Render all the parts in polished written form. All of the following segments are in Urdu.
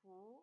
4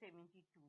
72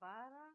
12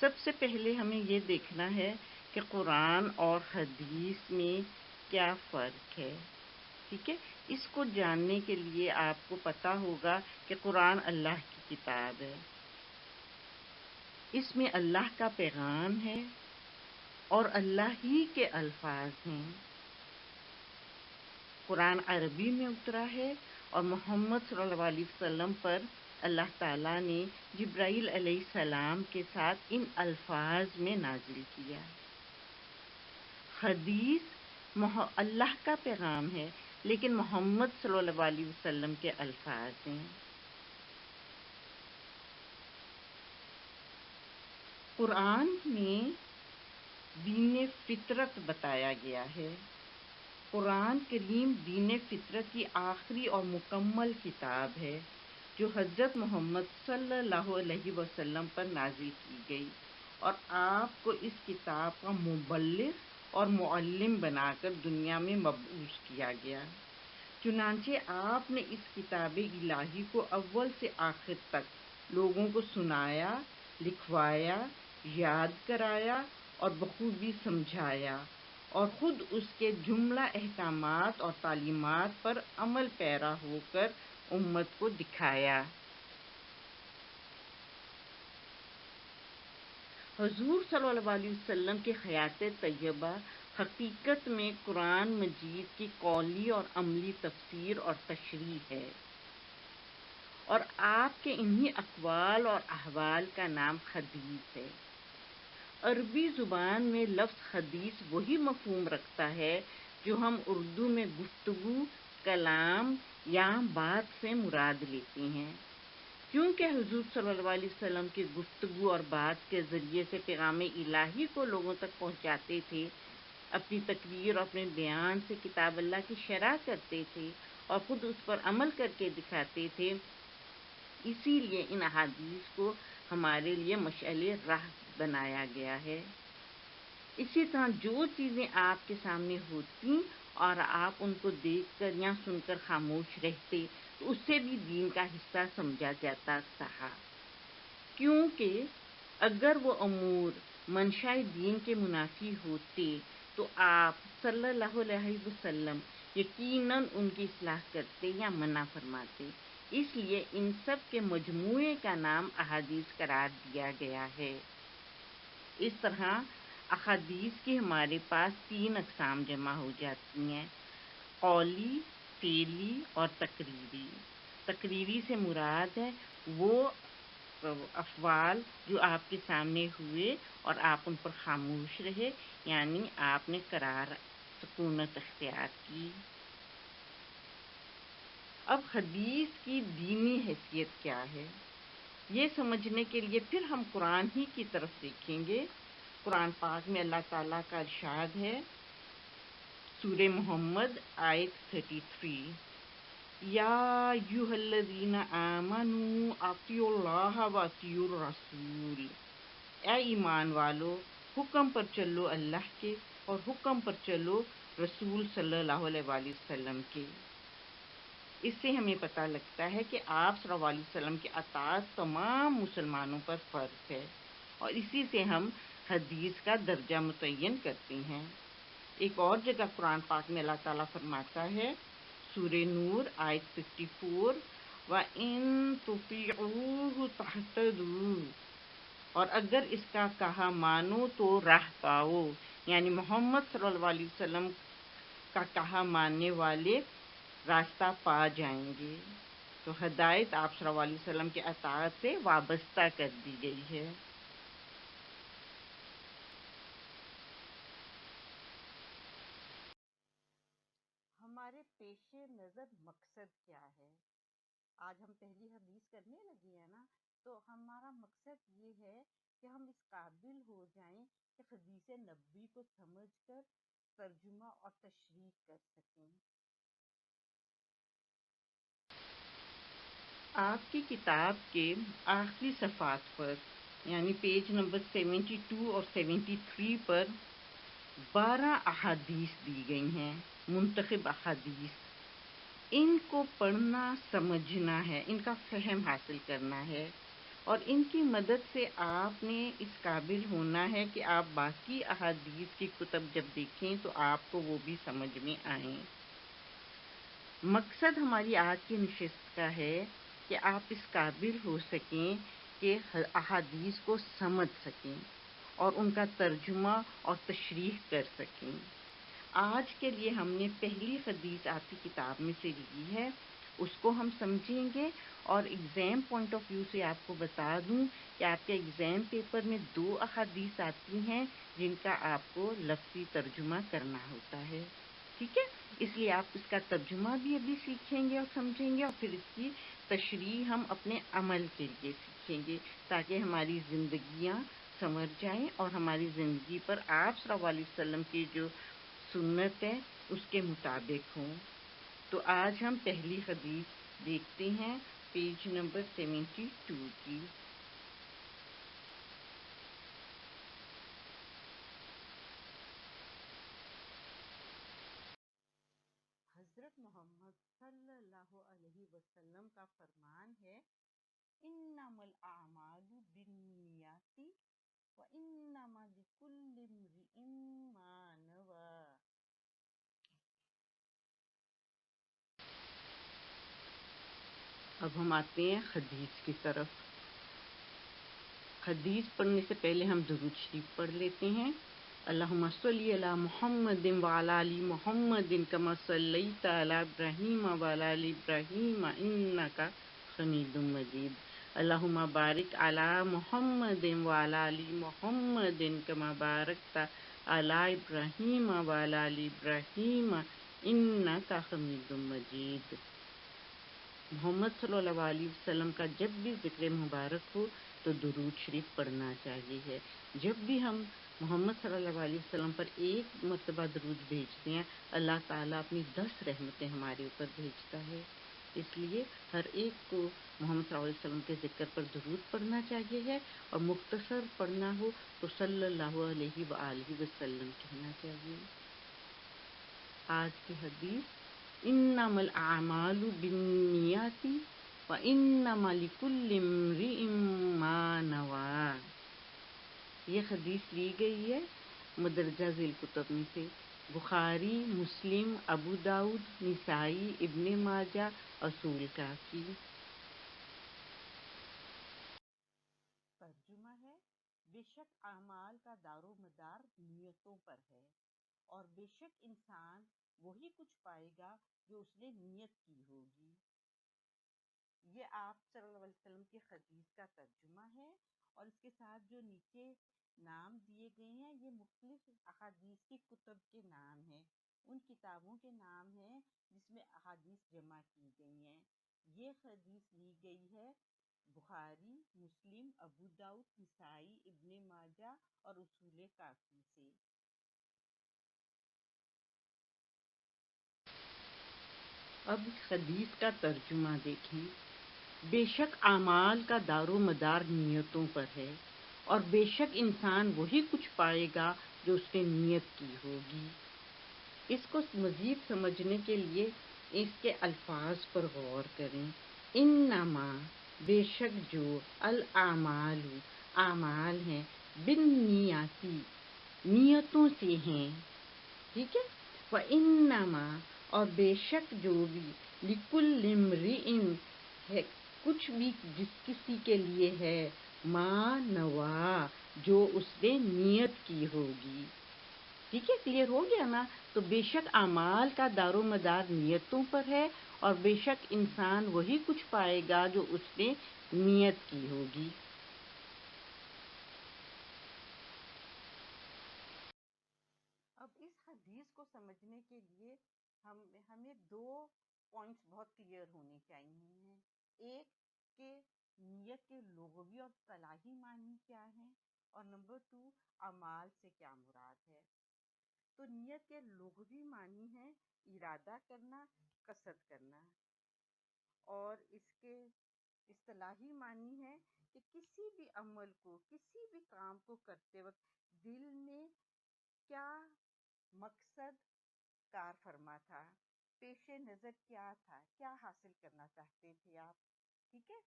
سب سے پہلے ہمیں یہ دیکھنا ہے کہ قرآن اور حدیث میں کیا فرق ہے. ٹھیک ہے، اس کو جاننے کے لیے آپ کو پتہ ہوگا کہ قرآن اللہ کی کتاب ہے. اس میں اللہ کا پیغام ہے اور اللہ ہی کے الفاظ ہیں. قرآن عربی میں اترا ہے اور محمد صلی اللہ علیہ وسلم پر اللہ تعالیٰ نے جبرائیل علیہ السلام کے ساتھ ان الفاظ میں نازل کیا. حدیث اللہ کا پیغام ہے لیکن محمد صلی اللہ علیہ وسلم کے الفاظ ہیں. قرآن میں دین فطرت بتایا گیا ہے. قرآن کریم دین فطرت کی آخری اور مکمل کتاب ہے جو حضرت محمد صلی اللہ علیہ وسلم پر نازل کی گئی اور آپ کو اس کتاب کا مبلغ اور معلم بنا کر دنیا میں مبعوث کیا گیا. چنانچہ آپ نے اس کتاب الہی کو اول سے آخر تک لوگوں کو سنایا، لکھوایا، یاد کرایا اور بخوبی سمجھایا اور خود اس کے جملہ احکامات اور تعلیمات پر عمل پیرا ہو کر امت کو دکھایا. حضور صلی اللہ علیہ وسلم کی حیات طیبہ حقیقت میں قرآن مجید کی قولی اور عملی تفسیر اور تشریح ہے اور آپ کے انہی اقوال اور احوال کا نام حدیث ہے. عربی زبان میں لفظ حدیث وہی مفہوم رکھتا ہے جو ہم اردو میں گفتگو، کلام یا بات سے مراد لیتے ہیں. کیونکہ حضور صلی اللہ علیہ وسلم کی گفتگو اور بات کے ذریعے سے پیغام الہی کو لوگوں تک پہنچاتے تھے، اپنی تقریر اور اپنے بیان سے کتاب اللہ کی شرح کرتے تھے اور خود اس پر عمل کر کے دکھاتے تھے، اسی لیے ان احادیث کو ہمارے لیے مشعل راہ بنایا گیا ہے. اسی طرح جو چیزیں آپ کے سامنے ہوتی اور آپ ان کو دیکھ کر یا سن کر خاموش رہتے تو اس سے بھی دین کا حصہ سمجھا جاتا تھا، کیونکہ اگر وہ امور منشاء دین کے منافی ہوتے تو آپ صلی اللہ علیہ وسلم یقیناً ان کی اصلاح کرتے یا منع فرماتے. اس لیے ان سب کے مجموعے کا نام احادیث قرار دیا گیا ہے. اس طرح احادیث کی ہمارے پاس 3 اقسام جمع ہو جاتی ہیں: قولی، فعلی اور تقریری. تقریری سے مراد ہے وہ افعال جو آپ کے سامنے ہوئے اور آپ ان پر خاموش رہے، یعنی آپ نے قرار سکونت اختیار کی. اب حدیث کی دینی حیثیت کیا ہے، یہ سمجھنے کے لیے پھر ہم قرآن ہی کی طرف دیکھیں گے. قرآن پاک میں اللہ تعالیٰ کا ارشاد ہے، سورہ محمد آیت 33، یا ایھا الذین آمنوا اطیعوا اللہ واطیعوا الرسول. اے ایمان والو، حکم پر چلو اللہ کے اور حکم پر چلو رسول صلی اللہ علیہ وسلم کے. اس سے ہمیں پتہ لگتا ہے کہ آپ صلی اللہ علیہ وسلم کی اطاعت تمام مسلمانوں پر فرض ہے اور اسی سے ہم حدیث کا درجہ متعین کرتے ہیں. ایک اور جگہ قرآن پاک میں اللہ تعالیٰ فرماتا ہے، سورہ نور آیت 54، وَإِن تُطِیعُوهُ تَهْتَدُوا. اور اگر اس کا کہا مانو تو راہ پاؤ، یعنی محمد صلی اللہ علیہ وسلم کا کہا ماننے والے راستہ پا جائیں گے. تو ہدایت آپ صلی اللہ علیہ وسلم کی اطاعت سے وابستہ کر دی گئی ہے. ہمارے پیش نظر مقصد کیا ہے؟ آج ہم پہلی حدیث کرنے لگے ہیں نا، تو ہمارا مقصد یہ ہے کہ ہم اس قابل ہو جائیں کہ حدیث نبوی کو سمجھ کر ترجمہ اور تشریح کر سکیں. آپ کی کتاب کے آخری صفحات پر یعنی پیج نمبر 72 اور 73 پر 12 احادیث دی گئی ہیں، منتخب احادیث. ان کو پڑھنا، سمجھنا ہے، ان کا فہم حاصل کرنا ہے اور ان کی مدد سے آپ نے اس قابل ہونا ہے کہ آپ باقی احادیث کی کتب جب دیکھیں تو آپ کو وہ بھی سمجھ میں آئیں۔ مقصد ہماری آج کی نشست کا ہے کہ آپ اس قابل ہو سکیں کہ احادیث کو سمجھ سکیں اور ان کا ترجمہ اور تشریح کر سکیں۔ آج کے لیے ہم نے پہلی حدیث آپ کی کتاب میں سے لی ہے، اس کو ہم سمجھیں گے، اور ایگزام پوائنٹ آف ویو سے آپ کو بتا دوں کہ آپ کے ایگزام پیپر میں 2 احادیث آتی ہیں جن کا آپ کو لفظی ترجمہ کرنا ہوتا ہے، ٹھیک ہے؟ اس لیے آپ اس کا ترجمہ بھی ابھی سیکھیں گے اور سمجھیں گے، اور پھر اس کی تشریح ہم اپنے عمل کے لیے سیکھیں گے تاکہ ہماری زندگیاں سنور جائیں اور ہماری زندگی پر آپ صلی اللہ علیہ وسلم کی جو سنت ہے اس کے مطابق ہوں۔ تو آج ہم پہلی حدیث دیکھتے ہیں پیج نمبر 72 کی۔ حضرت محمد صلی اللہ علیہ وسلم کا فرمان ہے، انما الاعمال بالنیات وانما لکل امرئ ما نوی۔ اب ہم آتے ہیں حدیث کی طرف۔ حدیث پڑھنے سے پہلے ہم درود شریف پڑھ لیتے ہیں۔ اللہم صلی علی محمد وعلی آل محمد کما صلیت علی ابراہیم وعلی آل ابراہیم انک حمید مجید۔ اللہم بارک علی محمد وعلی آل محمد کما بارکت علی ابراہیم وعلی آل ابراہیم انک حمید مجید۔ محمد صلی اللہ علیہ وسلم کا جب بھی ذکر مبارک ہو تو درود شریف پڑھنا چاہیے۔ جب بھی ہم محمد صلی اللہ علیہ وسلم پر ایک مرتبہ درود بھیجتے ہیں، اللہ تعالیٰ اپنی 10 رحمتیں ہمارے اوپر بھیجتا ہے۔ اس لیے ہر ایک کو محمد صلی اللہ علیہ وسلم کے ذکر پر درود پڑھنا چاہیے، اور مختصر پڑھنا ہو تو صلی اللہ علیہ وآلہ وسلم کہنا چاہیے۔ آج کی حدیث، انما الاعمال بالنیات وانما لکل امرئ ما نوی۔ یہ حدیث لی گئی ہے مدرجہ ذیل کتب میں سے، بخاری، مسلم، ابو داؤد، نسائی، ابن ماجہ، اصول کافی۔ ترجمہ ہے، بے شک اعمال کا دار و مدار نیتوں پر ہے، اور بے شک انسان وہی کچھ پائے گا جو اس نے نیت کی ہوگی۔ یہ آپ صلی اللہ علیہ وسلم کی حدیث کا ترجمہ ہے، اور اس کے ساتھ جو نیچے نام دیے گئے ہیں یہ مختلف احادیث کی کتب کے نام ہیں، ان کتابوں کے نام ہیں جس میں احادیث جمع کی گئی ہیں۔ یہ حدیث لی گئی ہے بخاری، مسلم، ابو داؤد، نسائی، ابن ماجہ اور اصول کافی سے۔ اب حدیث کا ترجمہ دیکھیں۔ بے شک اعمال کا دار و مدار نیتوں پر ہے، اور بے شک انسان وہی کچھ پائے گا جو اس نے نیت کی ہوگی۔ اس کو مزید سمجھنے کے لیے اس کے الفاظ پر غور کریں۔ انما، بے شک جو، الاعمال، اعمال ہیں، بالنیاتی، نیتوں سے ہیں، ٹھیک ہے؟ وانما، اور بے شک جو بھی، لکل امرئ، ہے کچھ بھی جس کسی کے لیے ہے، ما نوا، جو اس نے نیت کی ہوگی۔ ٹھیک ہے، کلیئر ہو گیا نا؟ تو بے شک اعمال کا دار و مدار نیتوں پر ہے، اور بے شک انسان وہی کچھ پائے گا جو اس نے نیت کی ہوگی۔ اب اس حدیث کو سمجھنے کے لیے ہمیں 2 پوائنٹس بہت کلیئر ہونے چاہیے۔ ایک کہ نیت کے لغوی اور اصطلاحی معنی کیا ہیں، اور نمبر 2 اعمال سے کیا مراد ہے۔ تو نیت کے لغوی معنی ہے ارادہ کرنا، قصد کرنا، اور اس کے اصطلاحی معنی ہے کہ کسی بھی عمل کو، کسی بھی کام کو کرتے وقت دل میں کیا مقصد کار فرما تھا، پیش نظر کیا تھا، کیا حاصل کرنا چاہتے تھے آپ، ٹھیک ہے؟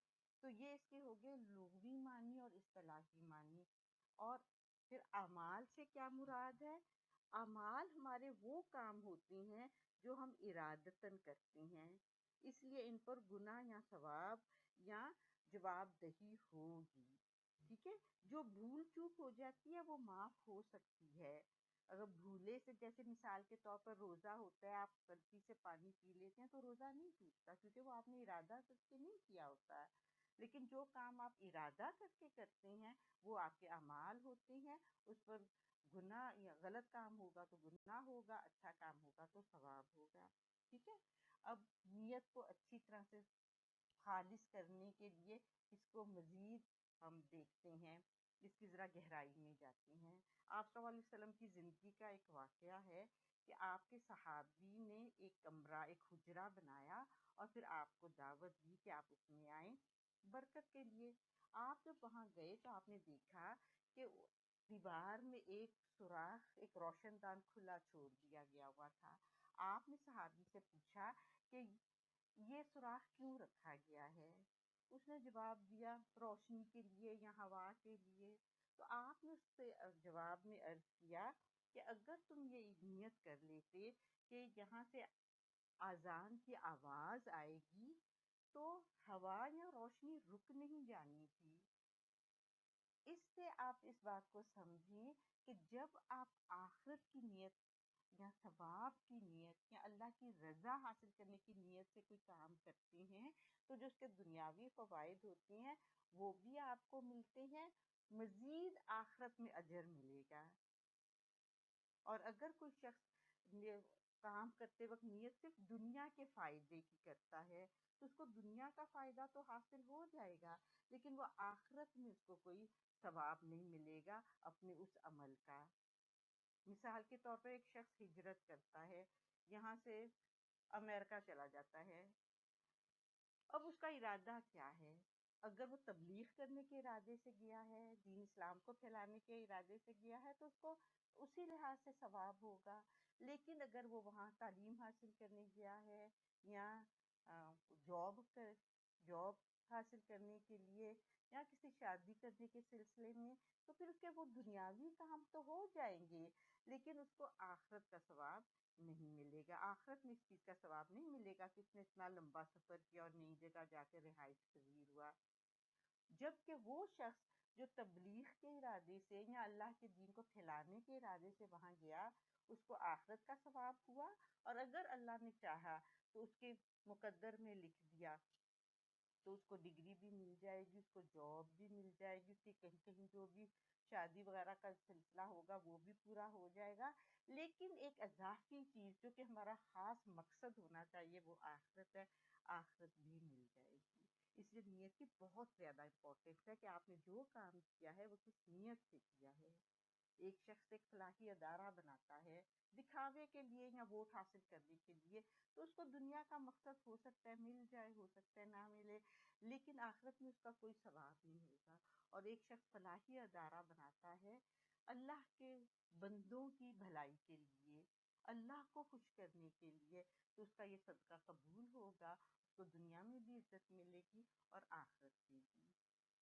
تو یہ اس کے ہو گئے لغوی معنی اور اصطلاحی معنی. اور پھر اعمال سے کیا مراد ہے؟ اعمال ہمارے وہ کام ہوتے ہیں جو ہم ارادتاً کرتے ہیں، اس لیے ان پر گناہ یا ثواب یا جواب دہی ہوگی. ٹھیک ہے، جو بھول چوک ہو جاتی ہے وہ معاف ہو سکتی ہے. اگر بھولے سے، جیسے مثال کے طور پر روزہ ہوتا ہے، آپ غلطی سے پانی پی لیتے ہیں تو روزہ نہیں ٹوٹتا، کیونکہ وہ آپ نے ارادہ کر کے نہیں کیا ہوتا ہے. لیکن جو کام آپ ارادہ کر کے کرتے ہیں وہ آپ کے اعمال ہوتے ہیں، اس پر گناہ یا غلط کام ہوگا تو گناہ ہوگا، اچھا کام ہوگا تو ثواب ہوگا. ٹھیک ہے، اب نیت کو اچھی طرح سے خالص کرنے کے لیے اس کو مزید ہم دیکھتے ہیں، اس کی ذرا گہرائی میں جاتے ہیں. آپ صلی اللہ علیہ وسلم کی زندگی کا ایک واقعہ ہے کہ آپ کے صحابی نے ایک کمرہ، ایک حجرہ بنایا اور پھر آپ کو دعوت دی کہ آپ اس میں آئیں برکت کے لیے. آپ جب وہاں گئے تو آپ نے دیکھا کہ دیوار میں ایک سوراخ، ایک روشن دان کھلا چھوڑ دیا گیا ہوا تھا. آپ نے صحابی سے پوچھا کہ یہ سوراخ کیوں رکھا گیا ہے؟ اس نے جواب دیا روشنی کے لیے یا ہوا کے لیے. تو آپ نے اس سے جواب میں عرض کیا کہ اگر تم یہ نیت کر لیتے کہ یہاں سے اذان کی آواز آئے گی تو ہوا یا روشنی رک نہیں جانی تھی. اس سے آپ اس بات کو سمجھیں کہ جب آپ آخرت کی نیت یا ثواب کی نیت یا اللہ کی رضا حاصل کرنے کی نیت سے کوئی کام کرتے ہیں تو جو اس کے دنیاوی فوائد ہوتے ہیں وہ بھی آپ کو ملتے ہیں، مزید آخرت میں اجر ملے گا. اور اگر کوئی شخص کام کرتے وقت نیت صرف دنیا کے فائدے کی کرتا ہے تو اس کو دنیا کا فائدہ تو حاصل ہو جائے گا، لیکن وہ آخرت میں اس کو کوئی ثواب نہیں ملے گا اپنے اس عمل کا. مثال کے طور پر ایک شخص ہجرت کرتا ہے، یہاں سے امریکہ چلا جاتا ہے. اب اس کا ارادہ کیا ہے؟ اگر وہ تبلیغ کرنے کے ارادے سے گیا ہے، دین اسلام کو پھیلانے کے ارادے سے گیا ہے تو اس کو اسی لحاظ سے ثواب ہوگا. لیکن اگر وہ وہاں تعلیم حاصل کرنے گیا ہے یا جاب حاصل کرنے کے لیے یا کسی شادی کرنے کے سلسلے میں، تو پھر اس کے وہ دنیاوی کام تو ہو جائیں گے لیکن اس کو آخرت کا ثواب نہیں ملے گا. آخرت میں اس چیز کا ثواب نہیں ملے گا کہ اس نے اتنا لمبا سفر کیا اور نئی جگہ جا کے رہائش پذیر ہوا. جبکہ وہ شخص جو تبلیغ کے ارادے سے یا اللہ کے دین کو پھیلانے کے ارادے سے وہاں گیا، اس کو آخرت کا ثواب ہوا، اور اگر اللہ نے چاہا تو اس کے مقدر میں لکھ دیا تو اس کو ڈگری بھی مل جائے گی، اس کو جاب بھی مل جائے گی، اس کی کہیں کہیں جو بھی شادی وغیرہ کا سلسلہ ہوگا وہ بھی پورا ہو جائے گا. لیکن ایک اضافی چیز جو کہ ہمارا خاص مقصد ہونا چاہیے وہ آخرت ہے، آخرت بھی مل جائے گی. اس لیے نیت کی بہت زیادہ امپورٹنس ہے کہ آپ نے جو کام کیا ہے وہ کس نیت سے کیا ہے. ایک شخص ایک فلاحی ادارہ بناتا ہے دکھاوے کے لیے یا ووٹ حاصل کرنے کے لیے، تو اس کو دنیا کا مقصد ہو سکتا ہے مل جائے، ہو سکتا ہے نہ ملے، لیکن آخرت میں اس کا کوئی ثواب نہیں ہوگا. اور ایک شخص فلاحی ادارہ بناتا ہے اللہ کے بندوں کی بھلائی کے لیے، اللہ کو خوش کرنے کے لیے، تو اس کا یہ صدقہ قبول ہوگا، اس کو دنیا میں بھی عزت ملے گی اور آخرت میں بھی.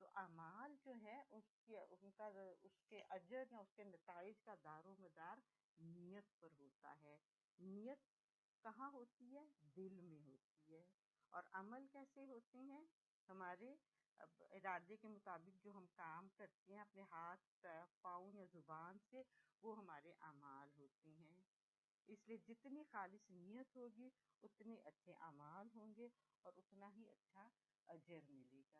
تو اعمال جو ہے اس کے اجر یا اس کے نتائج کا دار و مدار نیت پر ہوتا ہے. نیت کہاں ہوتی ہے؟ دل میں ہوتی ہے. اور عمل کیسے ہوتے ہیں؟ ہمارے ارادے کے مطابق جو ہم کام کرتے ہیں اپنے ہاتھ پاؤں یا زبان سے، وہ ہمارے اعمال ہوتے ہیں. اس لیے جتنی خالص نیت ہوگی اتنے اچھے اعمال ہوں گے اور اتنا ہی اچھا اجر ملے گا.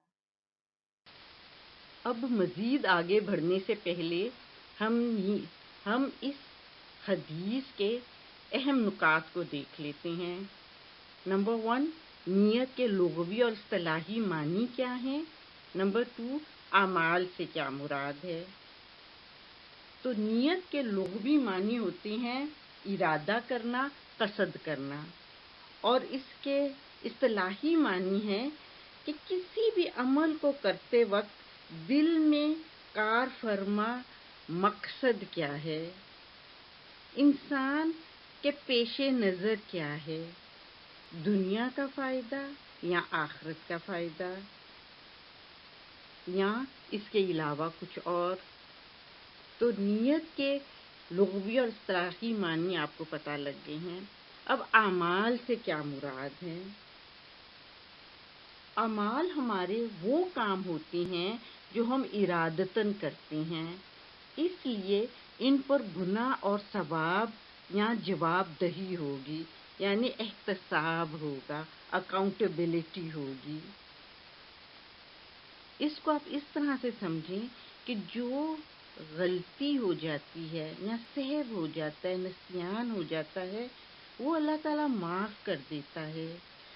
اب مزید آگے بڑھنے سے پہلے ہم اس حدیث کے اہم نکات کو دیکھ لیتے ہیں. نمبر 1، نیت کے لغوی اور اصطلاحی معنی کیا ہیں. نمبر 2، اعمال سے کیا مراد ہے. تو نیت کے لغوی معنی ہوتے ہیں ارادہ کرنا، قصد کرنا، اور اس کے اصطلاحی معنی ہے کہ کسی بھی عمل کو کرتے وقت دل میں کار فرما مقصد کیا ہے، انسان کے پیش نظر کیا ہے، دنیا کا فائدہ یا آخرت کا فائدہ. یا اس کے علاوہ کچھ اور؟ تو نیت کے لغوی اور اصطلاحی معنی آپ کو پتہ لگ گئے ہیں۔ اب اعمال سے کیا مراد ہے؟ اعمال ہمارے وہ کام ہوتے ہیں جو ہم ارادتاً کرتے ہیں، اس لیے ان پر گناہ اور ثواب یا جواب دہی ہوگی، یعنی احتساب ہوگا، اکاؤنٹیبلٹی ہوگی۔ اس کو آپ اس طرح سے سمجھیں کہ جو غلطی ہو جاتی ہے یا سہو ہو جاتا ہے، نسیان ہو جاتا ہے، وہ اللہ تعالیٰ معاف کر دیتا ہے،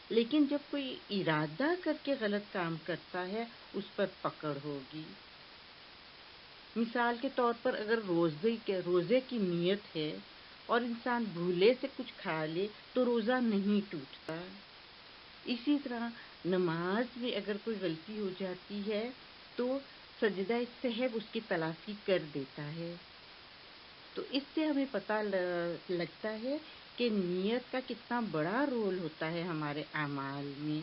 لیکن جب کوئی ارادہ کر کے غلط کام کرتا ہے اس پر پکڑ ہوگی۔ مثال کے طور پر اگر روزے کی نیت ہے اور انسان بھولے سے کچھ کھا لے تو روزہ نہیں ٹوٹتا۔ اسی طرح نماز میں اگر کوئی غلطی ہو جاتی ہے تو سجدہ سہو اس کی تلافی کر دیتا ہے۔ تو اس سے ہمیں پتہ لگتا ہے کہ نیت کا کتنا بڑا رول ہوتا ہے ہمارے اعمال میں۔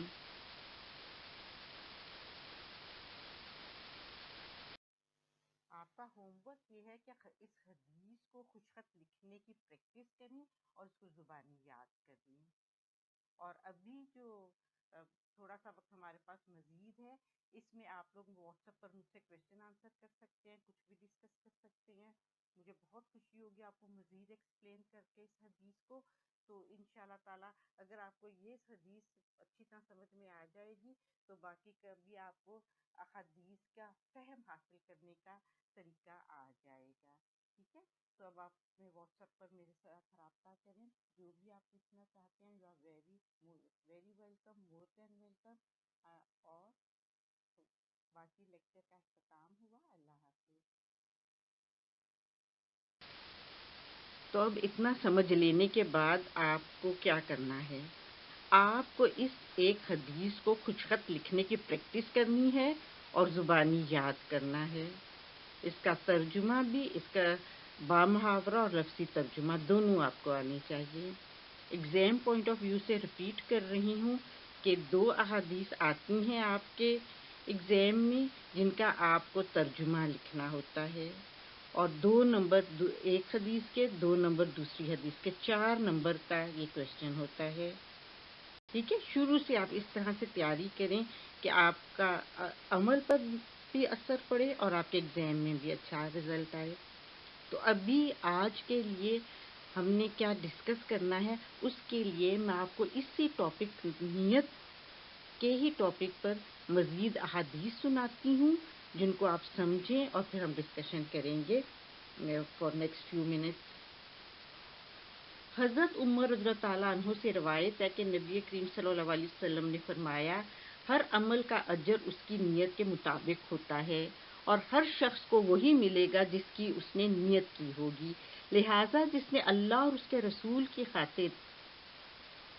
آپ کا ہوم ورک یہ ہے کہ اس حدیث کو خوش خط لکھنے کی پریکٹس کریں اور اس کو زبانی یاد کریں۔ اور ابھی جو تھوڑا سا وقت ہمارے پاس مزید ہے، اس میں آپ لوگ واٹس ایپ پر مجھ سے کویشچن آنسر کر سکتے ہیں، کچھ بھی ڈسکس کر سکتے ہیں۔ مجھے بہت خوشی ہوگی آپ کو مزید ایکسپلین کر کے اس حدیث کو۔ تو انشاءاللہ تعالیٰ اگر آپ کو یہ حدیث اچھی طرح سمجھ میں آ جائے گی تو باقی کبھی آپ کو احادیث کا فہم حاصل کرنے کا طریقہ آ جائے گا۔ ٹھیک ہے، تو اب آپ اپنے واٹس ایپ پر میرے ساتھ رابطہ کریں، جو بھی آپ پوچھنا چاہتے ہیں۔ You are very welcome, more than welcome. اور باقی لیکچر کا اختتام ہوا۔ اللہ حافظ۔ تو اب اتنا سمجھ لینے کے بعد آپ کو کیا کرنا ہے؟ آپ کو اس ایک حدیث کو خوش خط لکھنے کی پریکٹس کرنی ہے اور زبانی یاد کرنا ہے۔ اس کا ترجمہ بھی، اس کا بامحاورہ اور لفظی ترجمہ دونوں آپ کو آنے چاہیے۔ ایگزام پوائنٹ آف ویو سے ریپیٹ کر رہی ہوں کہ 2 احادیث آتی ہیں آپ کے ایگزام میں جن کا آپ کو ترجمہ لکھنا ہوتا ہے، اور 2 نمبر ایک حدیث کے، 2 نمبر دوسری حدیث کے، 4 نمبر کا یہ کویشچن ہوتا ہے۔ ٹھیک ہے، شروع سے آپ اس طرح سے تیاری کریں کہ آپ کا عمل پر بھی اثر پڑے اور آپ کے ایگزام میں بھی اچھا رزلٹ آئے۔ تو ابھی آج کے لیے ہم نے کیا ڈسکس کرنا ہے، اس کے لیے میں آپ کو اسی ٹاپک نیت کے ہی ٹاپک پر مزید احادیث سناتی ہوں جن کو آپ سمجھیں، اور پھر ہم ڈسکشن کریں گے فار نیکسٹ فیو منٹس۔ حضرت عمر رضی اللہ تعالیٰ عنہ سے روایت ہے کہ نبی کریم صلی اللہ علیہ وسلم نے فرمایا، ہر عمل کا اجر اس کی نیت کے مطابق ہوتا ہے، اور ہر شخص کو وہی ملے گا جس کی اس نے نیت کی ہوگی۔ لہٰذا جس نے اللہ اور اس کے رسول کی خاطر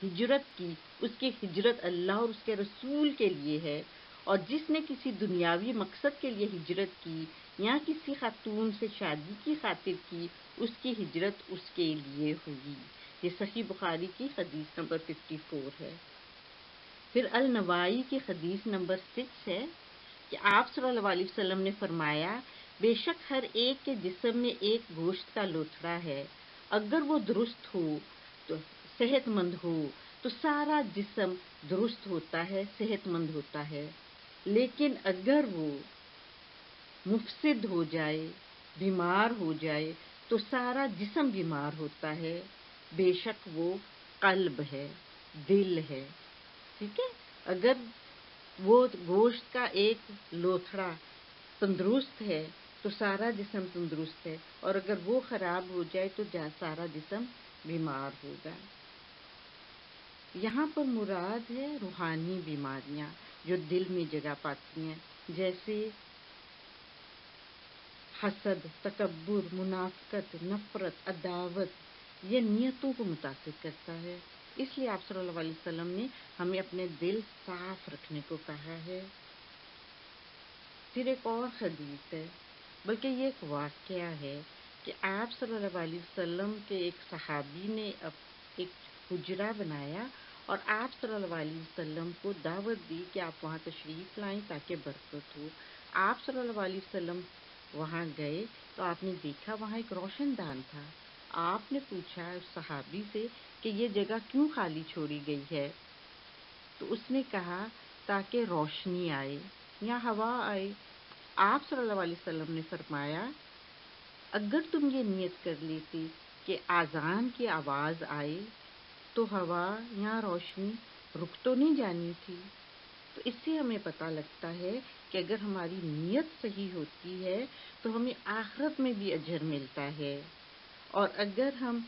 ہجرت کی، اس کی ہجرت اللہ اور اس کے رسول کے لیے ہے، اور جس نے کسی دنیاوی مقصد کے لیے ہجرت کی یا کسی خاتون سے شادی کی خاطر کی، اس کی ہجرت اس کے لیے ہوگی۔ یہ صحیح بخاری کی حدیث نمبر 54 ہے۔ پھر النوائی کی حدیث نمبر 6 ہے کہ آپ صلی اللہ علیہ وسلم نے فرمایا، بے شک ہر ایک کے جسم میں ایک گوشت کا لوتھڑا ہے، اگر وہ درست ہو تو صحت مند ہو تو سارا جسم درست ہوتا ہے، صحت مند ہوتا ہے، لیکن اگر وہ مفسد ہو جائے، بیمار ہو جائے تو سارا جسم بیمار ہوتا ہے، بے شک وہ قلب ہے، دل ہے۔ ٹھیک ہے، اگر وہ گوشت کا ایک لوتھڑا تندرست ہے تو سارا جسم تندرست ہے، اور اگر وہ خراب ہو جائے تو سارا جسم بیمار ہوگا۔ یہاں پر مراد ہے روحانی بیماریاں جو دل میں جگہ پاتی ہیں، جیسے حسد، تکبر، منافقت، نفرت، عداوت۔ یہ نیتوں کو متاثر کرتا ہے، اس لیے آپ صلی اللہ علیہ وسلم نے ہمیں اپنے دل صاف رکھنے کو کہا ہے۔ پھر ایک اور حدیث ہے، بلکہ یہ ایک واقعہ ہے کہ آپ صلی اللہ علیہ وسلم کے ایک صحابی نے ایک حجرہ بنایا اور آپ صلی اللہ علیہ وسلم کو دعوت دی کہ آپ وہاں تشریف لائیں تاکہ برکت ہو۔ آپ صلی اللہ علیہ وسلم وہاں گئے تو آپ نے دیکھا وہاں ایک روشن دان تھا. آپ نے پوچھا اس صحابی سے کہ یہ جگہ کیوں خالی چھوڑی گئی ہے؟ تو اس نے کہا تاکہ روشنی آئے یا ہوا آئے. آپ صلی اللہ علیہ وسلم نے فرمایا اگر تم یہ نیت کر لیتے کہ اذان کی آواز آئے تو ہوا یا روشنی رک تو نہیں جانی تھی. تو اس سے ہمیں پتہ لگتا ہے کہ اگر ہماری نیت صحیح ہوتی ہے تو ہمیں آخرت میں بھی اجر ملتا ہے. اور اگر ہم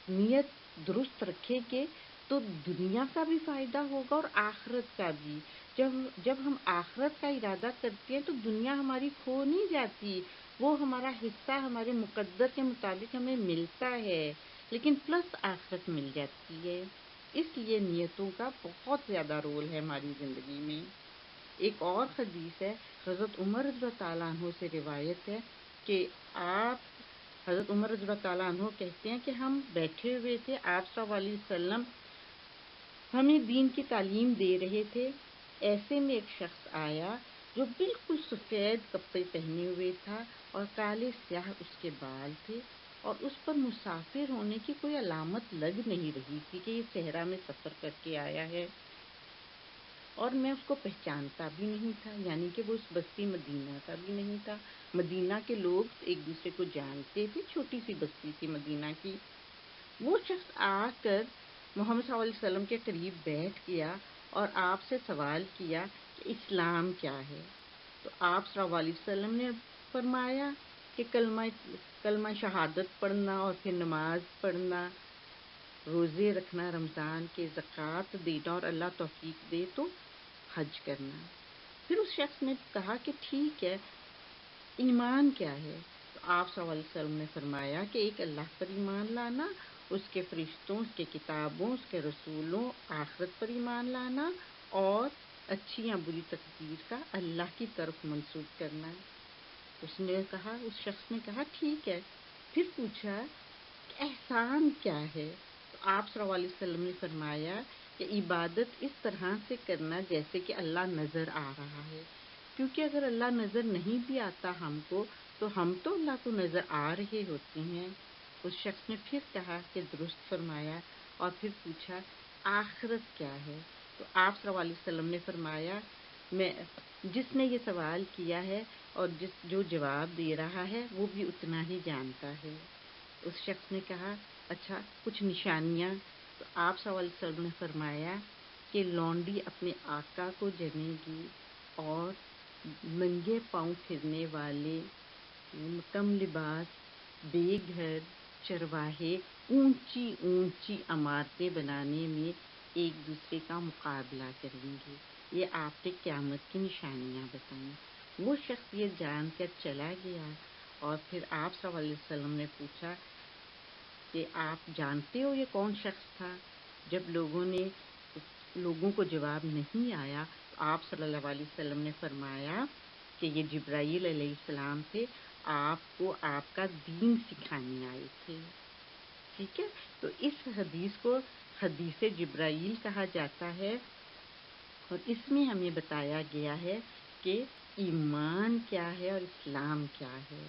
نیت درست رکھیں گے تو دنیا کا بھی فائدہ ہوگا اور آخرت کا بھی. جب ہم آخرت کا ارادہ کرتے ہیں تو دنیا ہماری کھو نہیں جاتی، وہ ہمارا حصہ ہمارے مقدر کے مطابق ہمیں ملتا ہے، لیکن پلس آخرت مل جاتی ہے. اس لیے نیتوں کا بہت زیادہ رول ہے ہماری زندگی میں. ایک اور حدیث ہے، حضرت عمر رضی اللہ تعالیٰ عنہ سے روایت ہے کہ حضرت عمر رضی اللہ تعالیٰ عنہ کہتے ہیں کہ ہم بیٹھے ہوئے تھے، آپ صلی اللہ علیہ وسلم ہمیں دین کی تعلیم دے رہے تھے. ایسے میں ایک شخص آیا جو بالکل سفید کپڑے پہنے ہوئے تھا اور کالے سیاہ اس کے بال تھے، اور اس پر مسافر ہونے کی کوئی علامت لگ نہیں رہی تھی کہ یہ صحرا میں سفر کر کے آیا ہے. اور میں اس کو پہچانتا بھی نہیں تھا، یعنی کہ وہ اس بستی مدینہ کا بھی نہیں تھا. مدینہ کے لوگ ایک دوسرے کو جانتے تھے، چھوٹی سی بستی تھی مدینہ کی. وہ شخص آ کر محمد صلی اللہ علیہ وسلم کے قریب بیٹھ گیا اور آپ سے سوال کیا کہ اسلام کیا ہے. تو آپ صلی اللہ علیہ وسلم نے فرمایا کہ کلمہ شہادت پڑھنا اور پھر نماز پڑھنا، روزے رکھنا رمضان کے، زکوٰۃ دینا اور اللہ توفیق دے تو حج کرنا. پھر اس شخص نے کہا کہ ٹھیک ہے، ایمان کیا ہے؟ تو آپ صلی اللہ علیہ وسلم نے فرمایا کہ ایک اللہ پر ایمان لانا، اس کے فرشتوں، اس کے کتابوں، اس کے رسولوں، آخرت پر ایمان لانا، اور اچھی یا بری تقدیر کا اللہ کی طرف منسوب کرنا. اس شخص نے کہا ٹھیک ہے. پھر پوچھا کہ احسان کیا ہے؟ تو آپ صلی اللہ علیہ وسلم نے فرمایا کہ عبادت اس طرح سے کرنا جیسے کہ اللہ نظر آ رہا ہے. کیونکہ اگر اللہ نظر نہیں بھی آتا ہم کو تو ہم تو اللہ کو نظر آ رہے ہوتے ہیں. اس شخص نے پھر کہا کہ درست فرمایا، اور پھر پوچھا آخرت کیا ہے؟ تو آپ صلی اللہ علیہ وسلم نے فرمایا جس نے یہ سوال کیا ہے اور جو جواب دے رہا ہے وہ بھی اتنا ہی جانتا ہے. اس شخص نے کہا اچھا کچھ نشانیاں؟ تو آپ صلی اللہ علیہ وسلم نے فرمایا کہ لونڈی اپنے آقا کو جنے گی، اور ننگے پاؤں پھرنے والے، کم لباس، بے گھر چرواہے اونچی اونچی عمارتیں بنانے میں ایک دوسرے کا مقابلہ کریں گے. یہ آپ نے قیامت کی نشانیاں بتائیں. وہ شخص یہ جان کر چلا گیا، اور پھر آپ صلی اللہ علیہ وسلم نے پوچھا کہ آپ جانتے ہو یہ کون شخص تھا؟ جب لوگوں کو جواب نہیں آیا تو آپ صلی اللہ علیہ وسلم نے فرمایا کہ یہ جبرائیل علیہ السلام تھے، آپ کو آپ کا دین سکھانے آئے تھے. ٹھیک ہے، تو اس حدیث کو حدیث جبرائیل کہا جاتا ہے، اور اس میں ہمیں بتایا گیا ہے کہ ایمان کیا ہے اور اسلام کیا ہے.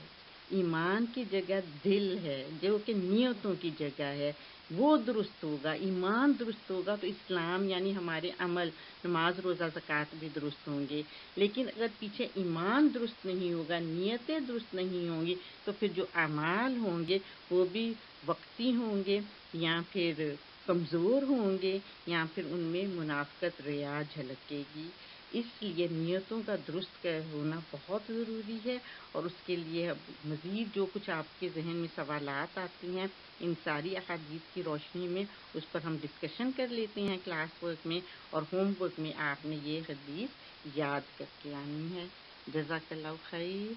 ایمان کی جگہ دل ہے، جو کہ نیتوں کی جگہ ہے، وہ درست ہوگا. ایمان درست ہوگا تو اسلام یعنی ہمارے عمل، نماز روزہ زکوٰۃ بھی درست ہوں گے. لیکن اگر پیچھے ایمان درست نہیں ہوگا، نیتیں درست نہیں ہوں گی، تو پھر جو اعمال ہوں گے وہ بھی وقتی ہوں گے، یا پھر کمزور ہوں گے، یا پھر ان میں منافقت، ریا جھلکے گی. اس لیے نیتوں کا درست ہونا بہت ضروری ہے. اور اس کے لیے مزید جو کچھ آپ کے ذہن میں سوالات آتے ہیں ان ساری احادیث کی روشنی میں، اس پر ہم ڈسکشن کر لیتے ہیں کلاس ورک میں، اور ہوم ورک میں آپ نے یہ حدیث یاد کر کے آنی ہے. جزاک اللہ خیر.